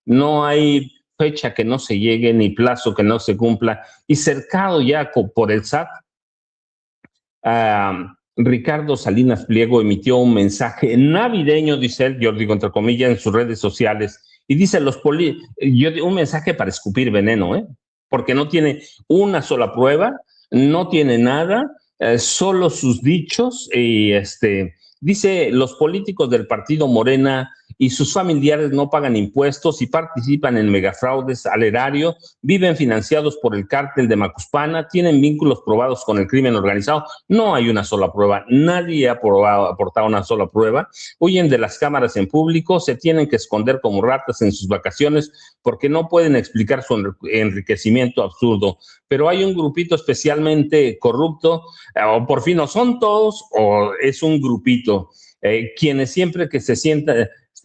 no hay fecha que no se llegue ni plazo que no se cumpla. Y cercado ya por el SAT, Ricardo Salinas Pliego emitió un mensaje navideño, dice él, yo digo entre comillas, en sus redes sociales, y dice un mensaje para escupir veneno, porque no tiene una sola prueba, no tiene nada, solo sus dichos, y dice, los políticos del partido Morena y sus familiares no pagan impuestos y participan en megafraudes al erario, viven financiados por el cártel de Macuspana, tienen vínculos probados con el crimen organizado. No hay una sola prueba, nadie ha aportado una sola prueba, huyen de las cámaras en público, se tienen que esconder como ratas en sus vacaciones porque no pueden explicar su enriquecimiento absurdo. Pero hay un grupito especialmente corrupto, o por fin no son todos, o es un grupito, quienes siempre que se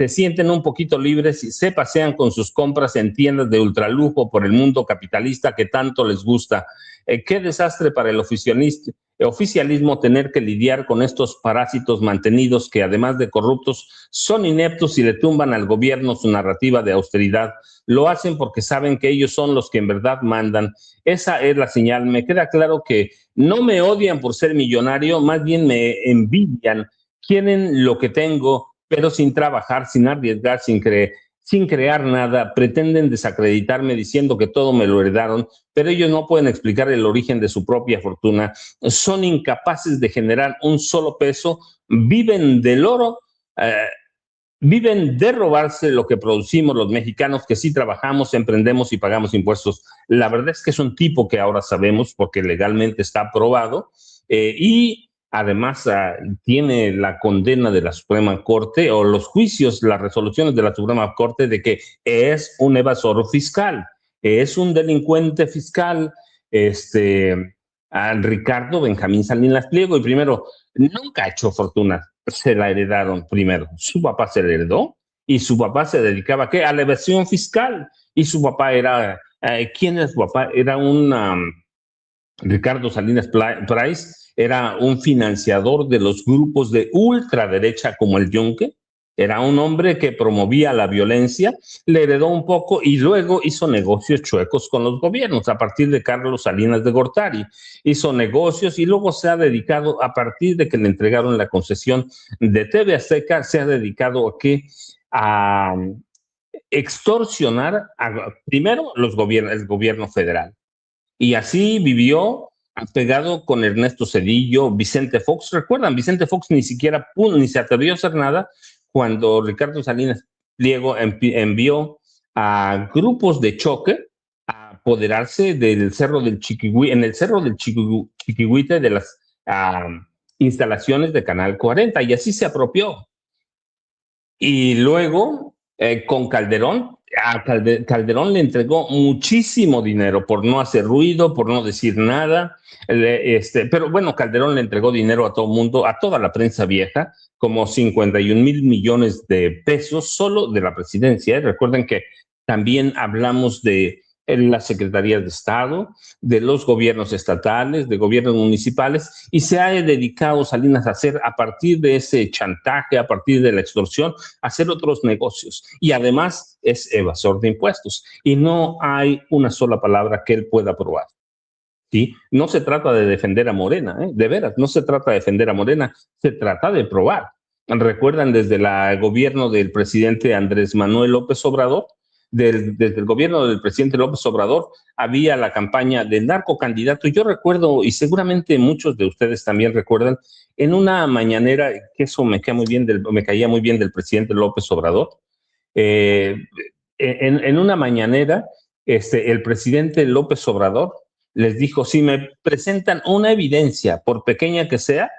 sienten un poquito libres y se pasean con sus compras en tiendas de ultralujo por el mundo capitalista que tanto les gusta. Qué desastre para el oficialismo tener que lidiar con estos parásitos mantenidos que, además de corruptos, son ineptos y le tumban al gobierno su narrativa de austeridad. Lo hacen porque saben que ellos son los que en verdad mandan. Esa es la señal. Me queda claro que no me odian por ser millonario, más bien me envidian. Quieren lo que tengo, pero sin trabajar, sin arriesgar, sin crear nada. Pretenden desacreditarme diciendo que todo me lo heredaron, pero ellos no pueden explicar el origen de su propia fortuna. Son incapaces de generar un solo peso, viven del oro, viven de robarse lo que producimos los mexicanos, que sí trabajamos, emprendemos y pagamos impuestos. La verdad es que es un tipo que ahora sabemos, porque legalmente está aprobado, y además tiene la condena de la Suprema Corte, o los juicios, las resoluciones de la Suprema Corte, de que es un evasor fiscal, es un delincuente fiscal, a Ricardo Benjamín Salinas Pliego. Y primero, nunca ha hecho fortuna, se la heredaron primero. Su papá se la heredó y su papá se dedicaba a la evasión fiscal. Y su papá era, ¿quién era su papá? Era Ricardo Salinas Price, era un financiador de los grupos de ultraderecha como el Yunque. Era un hombre que promovía la violencia, le heredó un poco y luego hizo negocios chuecos con los gobiernos a partir de Carlos Salinas de Gortari. Hizo negocios y luego se ha dedicado, a partir de que le entregaron la concesión de TV Azteca, se ha dedicado a extorsionar primero el gobierno federal. Y así vivió pegado con Ernesto Zedillo, Vicente Fox. ¿Recuerdan? Vicente Fox ni siquiera ni se atrevió a hacer nada cuando Ricardo Salinas Pliego envió a grupos de choque a apoderarse del Cerro del Chiquihuite, en el Cerro del Chiquihuite, de las instalaciones de Canal 40, y así se apropió. Y luego, con Calderón, a Calderón le entregó muchísimo dinero por no hacer ruido, por no decir nada. Pero bueno, Calderón le entregó dinero a todo el mundo, a toda la prensa vieja, como 51,000 millones de pesos solo de la presidencia. Recuerden que también hablamos de las secretarías de Estado, de los gobiernos estatales, de gobiernos municipales, y se ha dedicado Salinas a hacer, a partir de ese chantaje, a partir de la extorsión, a hacer otros negocios. Y además es evasor de impuestos. Y no hay una sola palabra que él pueda probar. ¿Sí? No se trata de defender a Morena, de veras, no se trata de defender a Morena, se trata de probar. ¿Recuerdan desde el gobierno del presidente Andrés Manuel López Obrador? Desde el gobierno del presidente López Obrador había la campaña del narcocandidato. Yo recuerdo, y seguramente muchos de ustedes también recuerdan, en una mañanera, que eso me caía muy bien del presidente López Obrador, en una mañanera, el presidente López Obrador les dijo: si me presentan una evidencia, por pequeña que sea,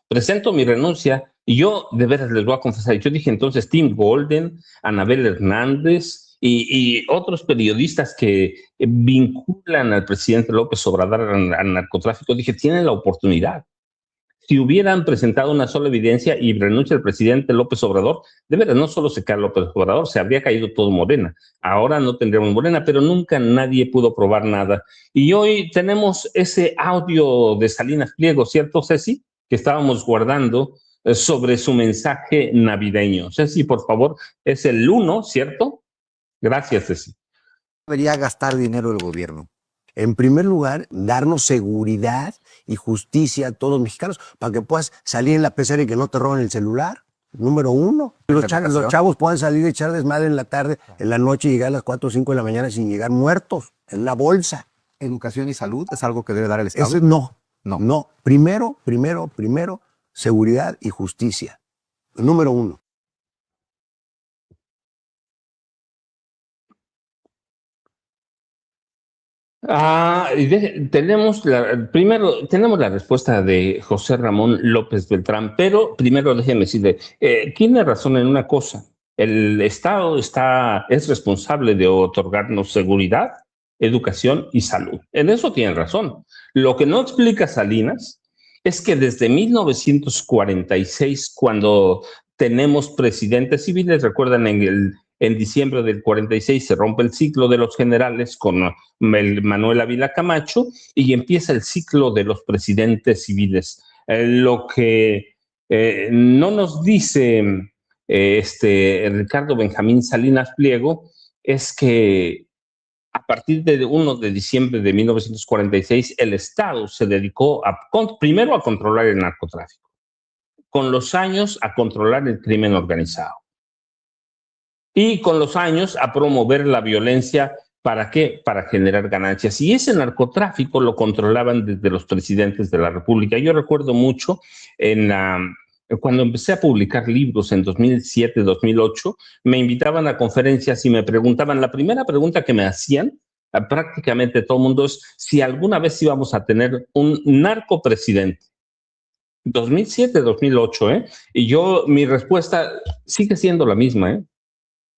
presento mi renuncia. Y yo de veras les voy a confesar, yo dije entonces, Tim Golden, Anabel Hernández y otros periodistas que vinculan al presidente López Obrador al narcotráfico, dije, tienen la oportunidad. Si hubieran presentado una sola evidencia y renuncia el presidente López Obrador, de veras, no solo se cae López Obrador, se habría caído todo Morena. Ahora no tendríamos Morena, pero nunca nadie pudo probar nada. Y hoy tenemos ese audio de Salinas Pliego, ¿cierto, Ceci? Que estábamos guardando sobre su mensaje navideño. Ceci, por favor, es el 1, ¿cierto? Gracias, Ceci. Debería gastar dinero el gobierno. En primer lugar, darnos seguridad y justicia a todos los mexicanos para que puedas salir en la pecera y que no te roben el celular. Número 1. Los chavos puedan salir y echar desmadre en la tarde, en la noche y llegar a las 4 o 5 de la mañana sin llegar muertos en la bolsa. ¿Educación y salud es algo que debe dar el Estado? Eso no. Primero, seguridad y justicia. Número 1. Tenemos la respuesta de José Ramón López Beltrán, pero primero déjeme decirle, tiene razón en una cosa, el Estado es responsable de otorgarnos seguridad, educación y salud. En eso tiene razón. Lo que no explica Salinas es que desde 1946, cuando tenemos presidentes civiles, recuerdan en diciembre del 46 se rompe el ciclo de los generales con Manuel Ávila Camacho y empieza el ciclo de los presidentes civiles. Lo que no nos dice Ricardo Benjamín Salinas Pliego es que a partir de 1 de diciembre de 1946 el Estado se dedicó primero a controlar el narcotráfico, con los años a controlar el crimen organizado y con los años a promover la violencia. ¿Para qué? Para generar ganancias. Y ese narcotráfico lo controlaban desde los presidentes de la República. Yo recuerdo mucho cuando empecé a publicar libros en 2007, 2008, me invitaban a conferencias y me preguntaban, la primera pregunta que me hacían a prácticamente todo el mundo es si alguna vez íbamos a tener un narcopresidente. 2007, 2008, y mi respuesta sigue siendo la misma,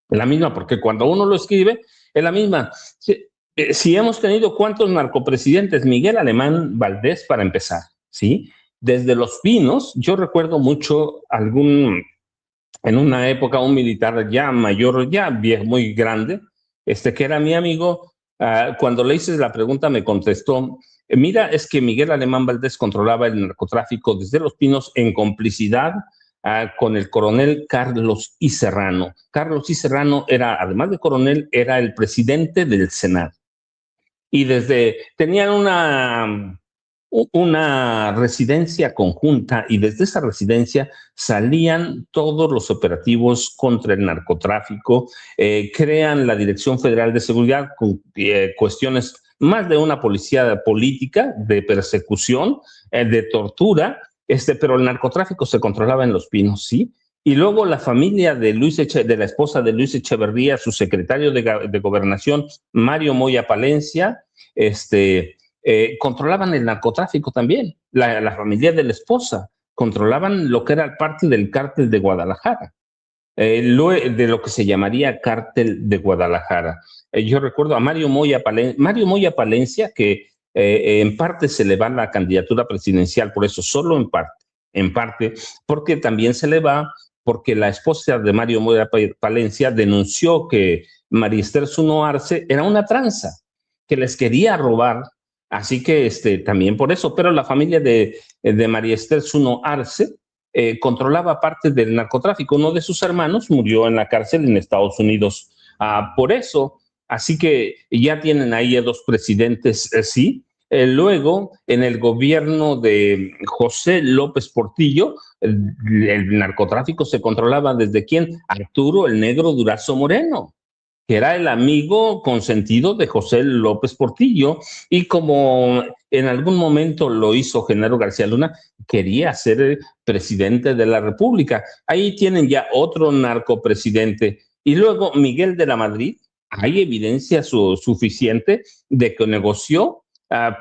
la misma, porque cuando uno lo escribe, es la misma. Si hemos tenido cuántos narcopresidentes, Miguel Alemán Valdés para empezar, ¿sí? Desde Los Pinos, yo recuerdo mucho en una época, un militar ya mayor, ya viejo, muy grande, que era mi amigo, cuando le hice la pregunta me contestó, mira, es que Miguel Alemán Valdés controlaba el narcotráfico desde Los Pinos en complicidad con el coronel Carlos I. Serrano. Carlos I. Serrano era, además de coronel, era el presidente del Senado. Y tenían una residencia conjunta y desde esa residencia salían todos los operativos contra el narcotráfico, crean la Dirección Federal de Seguridad con cuestiones más de una policía política, de persecución, de tortura, pero el narcotráfico se controlaba en Los Pinos, ¿sí? Y luego la familia de la esposa de Luis Echeverría, su secretario de Gobernación, Mario Moya Palencia, controlaban el narcotráfico también. La familia de la esposa controlaban lo que era parte del cártel de Guadalajara, de lo que se llamaría cártel de Guadalajara. Yo recuerdo a Mario Moya Palencia, que en parte se le va la candidatura presidencial, por eso solo en parte, porque también se le va porque la esposa de Mario Moya Palencia denunció que María Esther Zuno Arce era una tranza, que les quería robar. Así que también por eso, pero la familia de María Esther Zuno Arce controlaba parte del narcotráfico. Uno de sus hermanos murió en la cárcel en Estados Unidos por eso. Así que ya tienen ahí a dos presidentes, sí. Luego, en el gobierno de José López Portillo, el narcotráfico se controlaba desde ¿quién? Arturo el Negro Durazo Moreno, que era el amigo consentido de José López Portillo, y como en algún momento lo hizo Genaro García Luna, quería ser presidente de la República. Ahí tienen ya otro narcopresidente. Y luego Miguel de la Madrid, hay evidencia suficiente de que negoció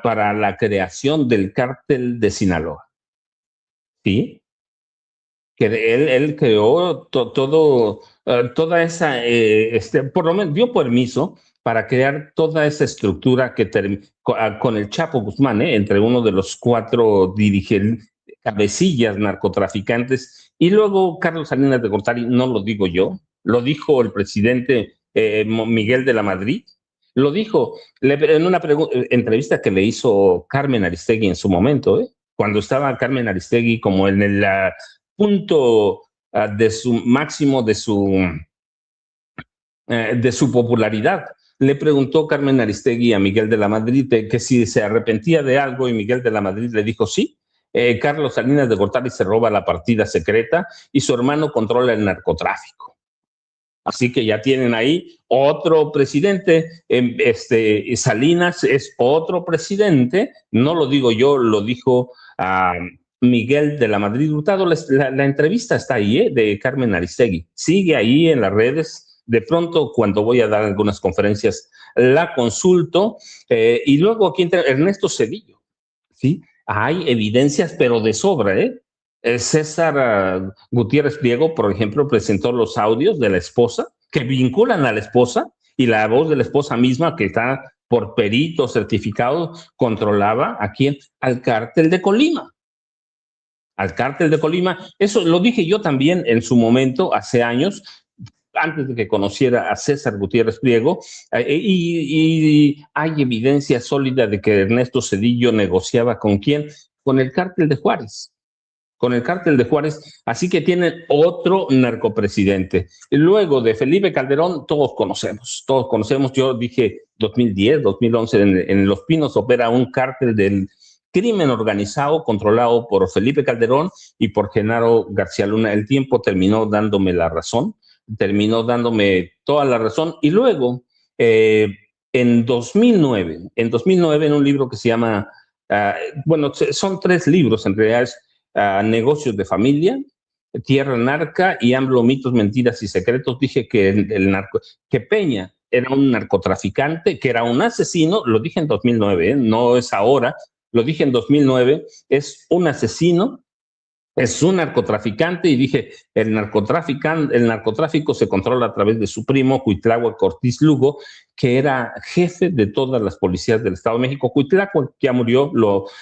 para la creación del cártel de Sinaloa. ¿Sí? Que él creó toda esa, por lo menos dio permiso para crear toda esa estructura con el Chapo Guzmán, entre uno de los 4 cabecillas narcotraficantes, y luego Carlos Salinas de Gortari, no lo digo yo, lo dijo el presidente Miguel de la Madrid, lo dijo en una entrevista que le hizo Carmen Aristegui en su momento, cuando estaba Carmen Aristegui como en punto de su máximo, de su popularidad. Le preguntó Carmen Aristegui a Miguel de la Madrid que si se arrepentía de algo y Miguel de la Madrid le dijo sí. Carlos Salinas de Gortari se roba la partida secreta y su hermano controla el narcotráfico. Así que ya tienen ahí otro presidente. Salinas es otro presidente, no lo digo yo, lo dijo Miguel de la Madrid Hurtado. La entrevista está ahí, de Carmen Aristegui. Sigue ahí en las redes. De pronto, cuando voy a dar algunas conferencias, la consulto. Y luego aquí entra Ernesto Zedillo, ¿sí? Hay evidencias, pero de sobra, César Gutiérrez Pliego, por ejemplo, presentó los audios de la esposa que vinculan a la esposa, y la voz de la esposa misma, que está por perito certificado, controlaba a quién, al cártel de Colima. Al cártel de Colima. Eso lo dije yo también en su momento, hace años, antes de que conociera a César Gutiérrez Pliego, y hay evidencia sólida de que Ernesto Zedillo negociaba ¿con quién? Con el cártel de Juárez. Con el cártel de Juárez. Así que tienen otro narcopresidente. Y luego de Felipe Calderón, todos conocemos. Yo dije 2010, 2011, en Los Pinos opera un cártel del crimen organizado controlado por Felipe Calderón y por Genaro García Luna. El tiempo terminó dándome la razón. Terminó dándome toda la razón. Y luego, en 2009, en un libro que se llama, son 3 libros, en realidad es Negocios de Familia, Tierra Narca y AMLO, Mitos, Mentiras y Secretos, dije que que Peña era un narcotraficante, que era un asesino. Lo dije en 2009, no es ahora, lo dije en 2009, es un asesino, es un narcotraficante, y dije, el narcotráfico se controla a través de su primo, Cuitláhuac Ortiz Lugo, que era jefe de todas las policías del Estado de México. Cuitláhuac ya murió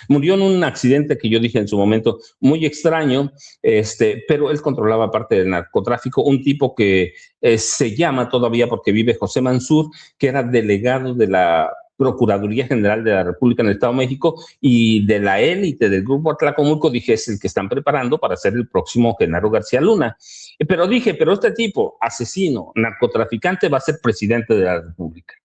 en un accidente que yo dije en su momento, muy extraño, pero él controlaba parte del narcotráfico. Un tipo que se llama todavía, porque vive, José Mansur, que era delegado de la Procuraduría General de la República en el Estado de México, y de la élite del Grupo Atlacomulco, dije, es el que están preparando para ser el próximo Genaro García Luna. Pero dije, pero este tipo, asesino, narcotraficante, va a ser presidente de la República.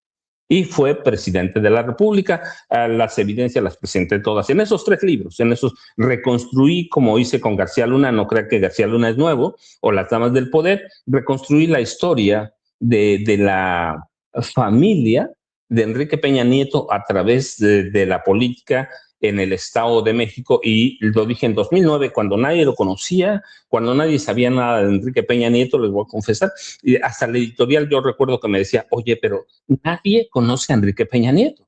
Y fue presidente de la República. Las evidencias las presenté todas en esos 3 libros. En esos reconstruí, como hice con García Luna, no crea que García Luna es nuevo, o Las Damas del Poder, reconstruí la historia de la familia de Enrique Peña Nieto a través de la política en el Estado de México. Y lo dije en 2009, cuando nadie lo conocía, cuando nadie sabía nada de Enrique Peña Nieto, les voy a confesar, y hasta la editorial yo recuerdo que me decía, oye, pero nadie conoce a Enrique Peña Nieto.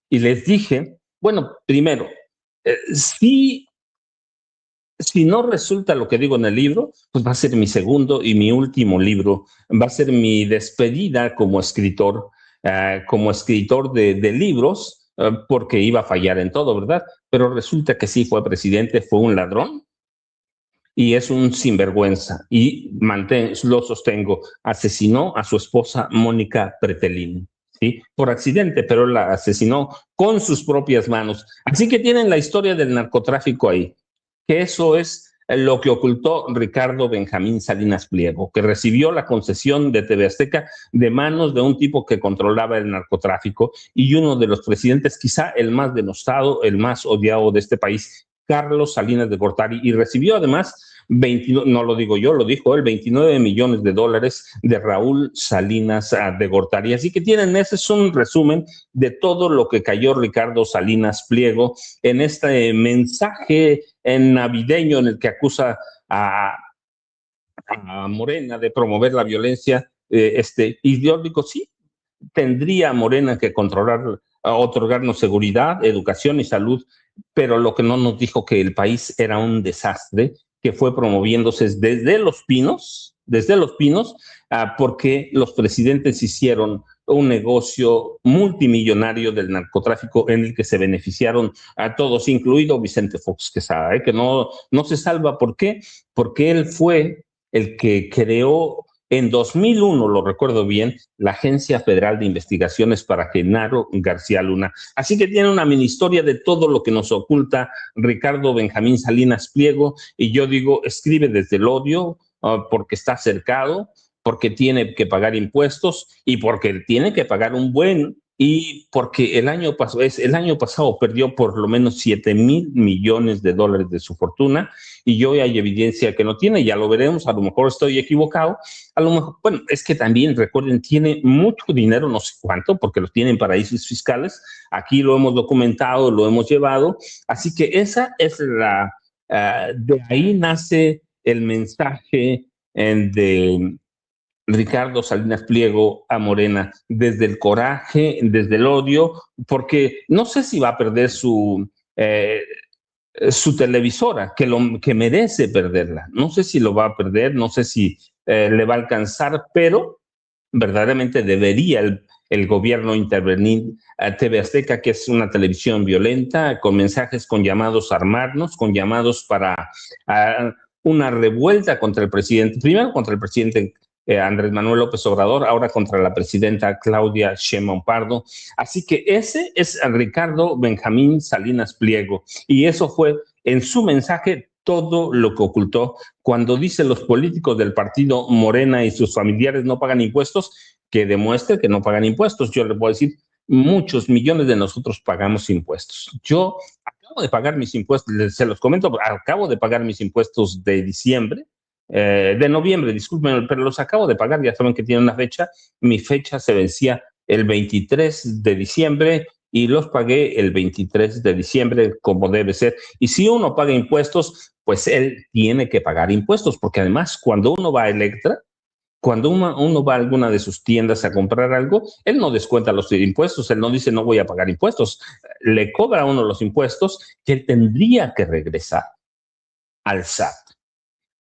Y les dije, bueno, primero, si no resulta lo que digo en el libro, pues va a ser mi segundo y mi último libro, va a ser mi despedida como escritor de libros, porque iba a fallar en todo, ¿verdad? Pero resulta que sí fue presidente, fue un ladrón y es un sinvergüenza, y lo sostengo, asesinó a su esposa Mónica Pretelín, ¿sí? Por accidente, pero la asesinó con sus propias manos. Así que tienen la historia del narcotráfico ahí, que eso es lo que ocultó Ricardo Benjamín Salinas Pliego, que recibió la concesión de TV Azteca de manos de un tipo que controlaba el narcotráfico, y uno de los presidentes, quizá el más denostado, el más odiado de este país, Carlos Salinas de Gortari, y recibió además 29, no lo digo yo, lo dijo él, $29 millones de Raúl Salinas de Gortari. Así que ese es un resumen de todo lo que cayó Ricardo Salinas Pliego en este mensaje navideño en el que acusa a Morena de promover la violencia. Y yo digo, sí, tendría Morena que otorgarnos seguridad, educación y salud, pero lo que no nos dijo que el país era un desastre, que fue promoviéndose desde Los Pinos, porque los presidentes hicieron un negocio multimillonario del narcotráfico en el que se beneficiaron a todos, incluido Vicente Fox Quesada, que no se salva. ¿Por qué? Porque él fue el que creó En 2001, lo recuerdo bien, la Agencia Federal de Investigaciones para Genaro García Luna. Así que tiene una mini historia de todo lo que nos oculta Ricardo Benjamín Salinas Pliego. Y yo digo, escribe desde el odio, porque está cercado, porque tiene que pagar impuestos y porque tiene que pagar un buen, y porque el año pasado perdió por lo menos 7,000 millones de dólares de su fortuna, y hoy hay evidencia que no tiene. Ya lo veremos, a lo mejor estoy equivocado, a lo mejor, bueno, es que también recuerden, tiene mucho dinero, no sé cuánto, porque lo tienen en paraísos fiscales. Aquí lo hemos documentado, lo hemos llevado, así que esa es de ahí nace el mensaje de Ricardo Salinas Pliego a Morena, desde el coraje, desde el odio, porque no sé si va a perder su televisora, que merece perderla. No sé si lo va a perder, no sé si le va a alcanzar, pero verdaderamente debería el gobierno intervenir a TV Azteca, que es una televisión violenta, con mensajes, con llamados a armarnos, con llamados para una revuelta contra el presidente, primero contra el presidente Andrés Manuel López Obrador, ahora contra la presidenta Claudia Sheinbaum Pardo. Así que ese es Ricardo Benjamín Salinas Pliego, y eso fue en su mensaje todo lo que ocultó cuando dice: los políticos del partido Morena y sus familiares no pagan impuestos, que demuestre que no pagan impuestos. Yo le puedo decir, muchos millones de nosotros pagamos impuestos. Yo acabo de pagar mis impuestos, se los comento, acabo de pagar mis impuestos de diciembre, de noviembre, disculpen, pero los acabo de pagar. Ya saben que tiene una fecha. Mi fecha se vencía el 23 de diciembre y los pagué el 23 de diciembre, como debe ser. Y si uno paga impuestos, pues él tiene que pagar impuestos, porque además cuando uno va a Electra, cuando uno va a alguna de sus tiendas a comprar algo, él no descuenta los impuestos, él no dice no voy a pagar impuestos, le cobra a uno los impuestos que él tendría que regresar al SAT,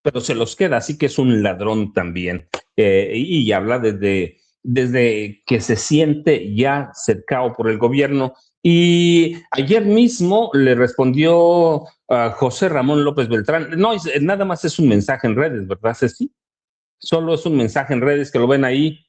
pero se los queda, así que es un ladrón también. Y habla desde que se siente ya cercado por el gobierno. Y ayer mismo le respondió a José Ramón López Beltrán. No, nada más es un mensaje en redes, ¿verdad, Ceci? Solo es un mensaje en redes, que lo ven ahí.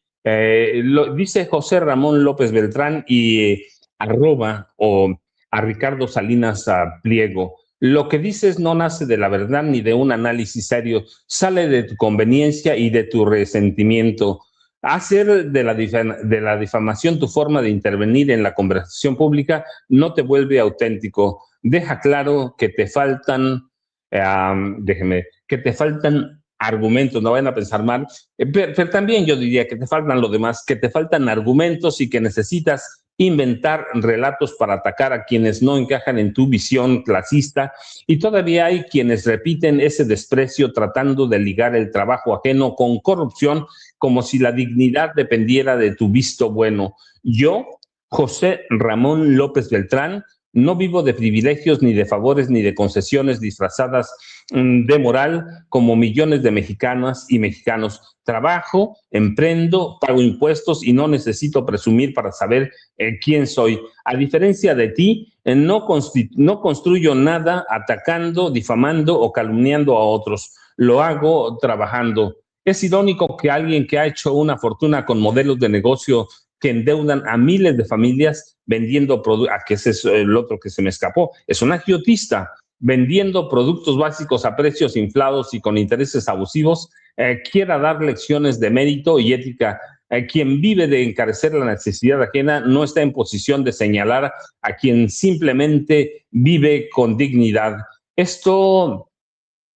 Dice José Ramón López Beltrán y arroba o a Ricardo Salinas Pliego. Lo que dices no nace de la verdad ni de un análisis serio, sale de tu conveniencia y de tu resentimiento. Hacer de la difamación tu forma de intervenir en la conversación pública no te vuelve auténtico. Deja claro que te faltan, que te faltan argumentos, no vayan a pensar mal, pero también yo diría que te faltan lo demás, que te faltan argumentos y que necesitas inventar relatos para atacar a quienes no encajan en tu visión clasista, y todavía hay quienes repiten ese desprecio tratando de ligar el trabajo ajeno con corrupción, como si la dignidad dependiera de tu visto bueno. Yo, José Ramón López Beltrán, no vivo de privilegios, ni de favores, ni de concesiones disfrazadas de moral, como millones de mexicanas y mexicanos. Trabajo, emprendo, pago impuestos y no necesito presumir para saber quién soy. A diferencia de ti, no construyo nada atacando, difamando o calumniando a otros. Lo hago trabajando. Es irónico que alguien que ha hecho una fortuna con modelos de negocio que endeudan a miles de familias vendiendo productos, que ese es el otro que se me escapó, es un agiotista, vendiendo productos básicos a precios inflados y con intereses abusivos, quiera dar lecciones de mérito y ética. Quien vive de encarecer la necesidad ajena no está en posición de señalar a quien simplemente vive con dignidad. Esto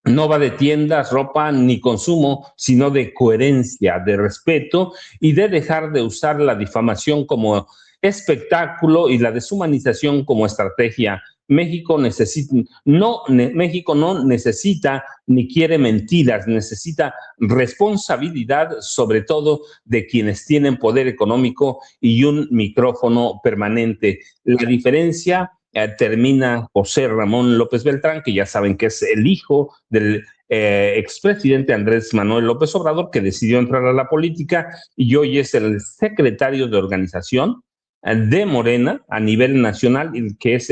no va de tiendas, ropa ni consumo, sino de coherencia, de respeto y de dejar de usar la difamación como espectáculo y la deshumanización como estrategia. México no necesita ni quiere mentiras, necesita responsabilidad, sobre todo de quienes tienen poder económico y un micrófono permanente. La diferencia termina José Ramón López Beltrán, que ya saben que es el hijo del expresidente Andrés Manuel López Obrador, que decidió entrar a la política y hoy es el secretario de organización de Morena a nivel nacional, que es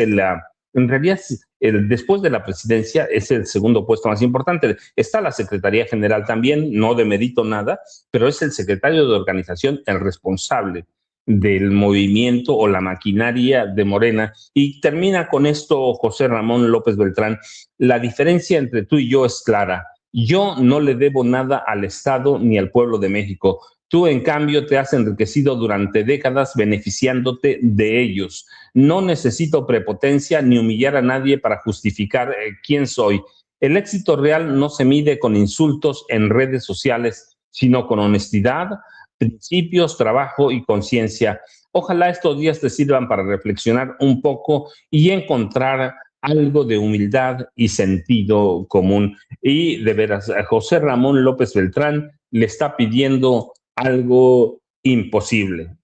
en realidad, después de la presidencia, es el segundo puesto más importante. Está la Secretaría General también, no demerito nada, pero es el secretario de organización el responsable del movimiento o la maquinaria de Morena. Y termina con esto José Ramón López Beltrán. La diferencia entre tú y yo es clara. Yo no le debo nada al Estado ni al pueblo de México. Tú, en cambio, te has enriquecido durante décadas beneficiándote de ellos. No necesito prepotencia ni humillar a nadie para justificar quién soy. El éxito real no se mide con insultos en redes sociales, sino con honestidad, principios, trabajo y conciencia. Ojalá estos días te sirvan para reflexionar un poco y encontrar algo de humildad y sentido común. Y de veras, a José Ramón López Beltrán le está pidiendo algo imposible.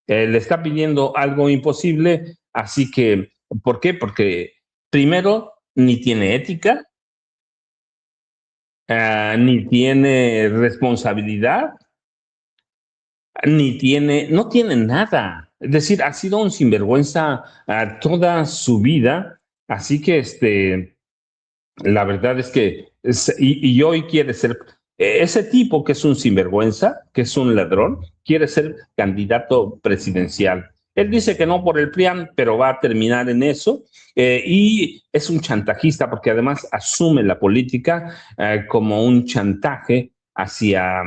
Le está pidiendo algo imposible, así que, ¿por qué? Porque primero, ni tiene ética, ni tiene responsabilidad, no tiene nada. Es decir, ha sido un sinvergüenza toda su vida, así que la verdad es que, y hoy quiere ser, ese tipo que es un sinvergüenza, que es un ladrón, quiere ser candidato presidencial. Él dice que no por el PRIAN, pero va a terminar en eso, y es un chantajista porque además asume la política como un chantaje hacia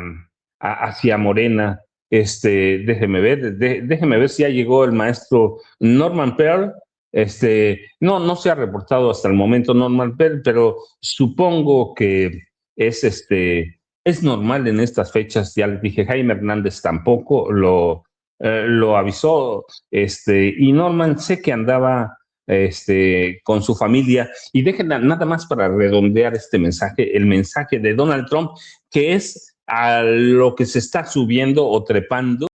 Morena. Déjeme ver si ya llegó el maestro Norman Pearl. No se ha reportado hasta el momento Norman Pearl, pero supongo que es normal en estas fechas. Ya les dije, Jaime Hernández tampoco lo avisó, y Norman sé que andaba con su familia. Y dejen nada más para redondear este mensaje, el mensaje de Donald Trump, que es a lo que se está subiendo o trepando